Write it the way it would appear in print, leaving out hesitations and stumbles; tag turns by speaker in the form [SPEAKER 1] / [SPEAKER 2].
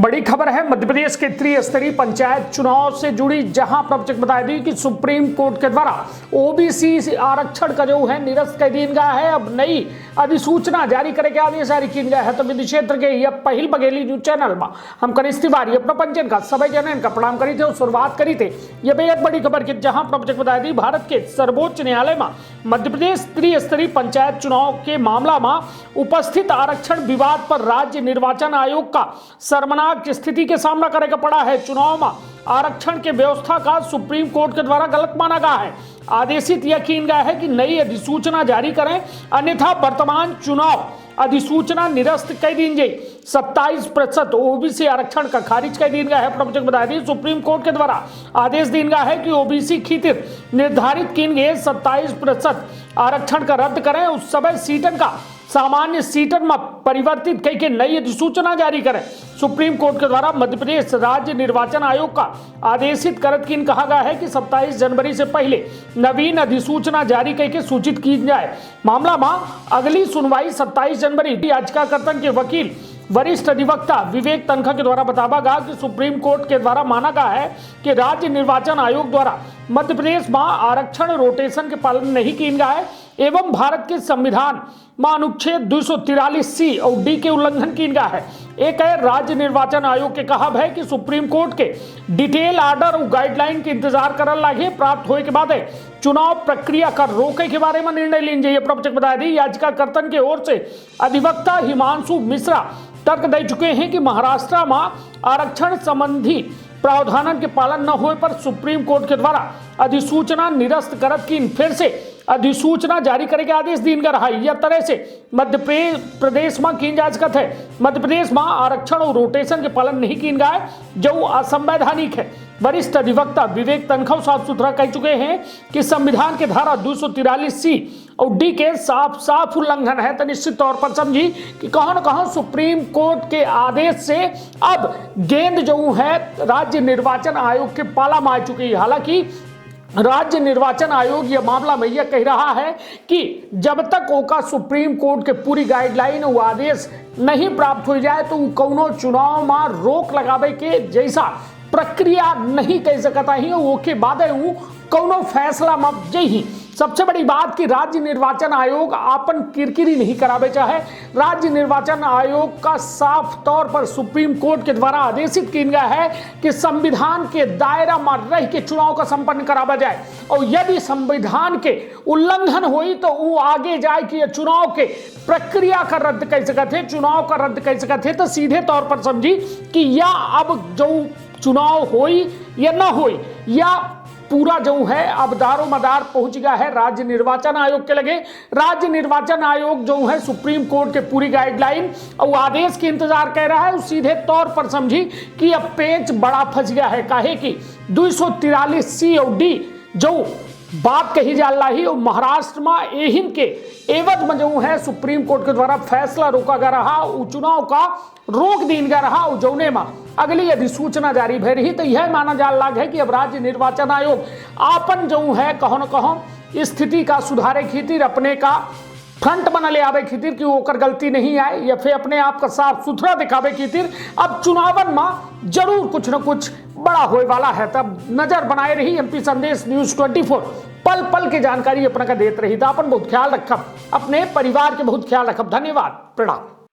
[SPEAKER 1] बड़ी खबर है मध्य प्रदेश के त्रिस्तरीय पंचायत चुनाव से जुड़ी, जहां प्रवचक बता दी कि सुप्रीम कोर्ट के द्वारा ओबीसी आरक्षण का जो है निरस्त कर दी गया है। अब नई अधिसूचना जारी करके आदेश जारी किया गया है। तो विधि क्षेत्र के यह पहल बघेली न्यूज चैनल में हम कनिष्ठ तिवारी अपना पंचन का सभी जन का प्रणाम करी थे और शुरुआत करी थे। यह बेहद बड़ी खबर की जहां प्रवचक बता दी भारत के सर्वोच्च न्यायालय में मध्य प्रदेश त्रिस्तरीय पंचायत चुनाव के मामला में उपस्थित आरक्षण विवाद पर राज्य निर्वाचन आयोग का शर्मनाक स्थिति के सामना करेगा पड़ा है। चुनाव में आरक्षण के व्यवस्था का सुप्रीम कोर्ट के द्वारा गलत माना गया है। आदेशित यह किया गया है कि नई अधिसूचना जारी करें, अन्यथा वर्तमान चुनाव अधिसूचना निरस्त कर दी गई। 27% ओबीसी आरक्षण का खारिज कर दिया गया है। प्रवचक बता दी सुप्रीम कोर्ट के द्वारा आदेश दिया गया है कि ओबीसी खातिर निर्धारित किए गए 27% आरक्षण का रद्द करें, उस समय सीटन का सामान्य सीटन में परिवर्तित करके नई अधिसूचना जारी करें। सुप्रीम कोर्ट के द्वारा मध्य प्रदेश राज्य निर्वाचन आयोग का आदेशित करत किन कहा गया है कि 27 जनवरी से पहले नवीन अधिसूचना जारी करके सूचित की जाए। मामला में अगली सुनवाई 27 जनवरी याचिकाकर्ता के वकील वरिष्ठ अधिवक्ता विवेक तनखा के द्वारा बताया गया कि सुप्रीम कोर्ट के द्वारा माना गया है कि राज्य निर्वाचन आयोग द्वारा मध्य प्रदेश में आरक्षण रोटेशन के पालन नहीं किया गया है एवं भारत के संविधान में अनुच्छेद 243C और D के उल्लंघन किया गया है। एक है राज्य निर्वाचन आयोग के कहा है कि सुप्रीम कोर्ट के डिटेल ऑर्डर और गाइडलाइन के इंतजार करने लगे प्राप्त होने के बाद चुनाव प्रक्रिया कर रोके के बारे में निर्णय लेना चाहिए। प्रवचक बता दी याचिकाकर्ता की ओर से अधिवक्ता हिमांशु मिश्रा तर्क दे चुके हैं कि महाराष्ट्र में आरक्षण संबंधी प्रावधान के पालन न होने पर सुप्रीम कोर्ट के द्वारा अधिसूचना निरस्त करत की फिर से अधिसूचना जारी करने के आदेश दिया रहा है। यह तरह से मध्य प्रदेश में की जांच है। मध्य प्रदेश में आरक्षण और रोटेशन के पालन नहीं किया गया है, जो असंवैधानिक है। वरिष्ठ अधिवक्ता विवेक तनखा साफ सुथरा कह चुके हैं कि संविधान के धारा 243C और D के साफ साफ उल्लंघन है। तो निश्चित तौर पर समझी कि कहां न कहां सुप्रीम कोर्ट के आदेश से अब गेंद जो है राज्य निर्वाचन आयोग के पाला में आ चुकी है। हालांकि राज्य निर्वाचन आयोग यह मामला में यह कह रहा है कि जब तक ओका सुप्रीम कोर्ट के पूरी गाइडलाइन और आदेश नहीं प्राप्त हो जाए तो कौनो चुनाव में रोक लगावे के जैसा प्रक्रिया नहीं कह सकता ही ओके बाद कौनो फैसला मत जही। सबसे बड़ी बात कि राज्य निर्वाचन आयोग आपन किरकिरी नहीं करावे चाहे। राज्य निर्वाचन आयोग का साफ तौर पर सुप्रीम कोर्ट के द्वारा आदेशित किया गया है कि संविधान के दायरा में रह के चुनाव का संपन्न करावा जाए और यदि संविधान के उल्लंघन हुई तो वो आगे जाए कि चुनाव के प्रक्रिया का रद्द कर सकते थे, चुनाव का रद्द कर सकते थे। तो सीधे तौर पर समझी कि या अब जो चुनाव होई या न होई या पूरा जो है अब दारो मदार पहुंच गया है राज्य निर्वाचन आयोग के लगे। राज्य निर्वाचन आयोग जो है सुप्रीम कोर्ट के पूरी गाइडलाइन और आदेश के इंतजार कर रहा है। सीधे तौर पर समझी कि अब पेच बड़ा फंस गया है। काहे कि 243C और D जो बात कही जा रही है महाराष्ट्र में एहिन के एवज में जो है सुप्रीम कोर्ट के द्वारा फैसला रोका गया रहा, चुनाव का रोक दिया गया रहा और जौने में अगली अधिसूचना जारी भई रही। तो यह माना जा रहा है कि अब राज्य निर्वाचन आयोग आपन जो है कहो न कहो स्थिति का सुधारे खातिर अपने का फ्रंट बना ले आवे खातिर कि ओकर गलती नहीं आए या फिर अपने आप का साफ सुथरा दिखावे खातिर अब चुनावन में जरूर कुछ न कुछ बड़ा होने वाला है। तब नजर बनाए रही MP संदेश न्यूज 24 पल पल की जानकारी अपना का देते रही। तो अपन बहुत ख्याल रखब, अपने परिवार के बहुत ख्याल रखब। धन्यवाद, प्रणाम।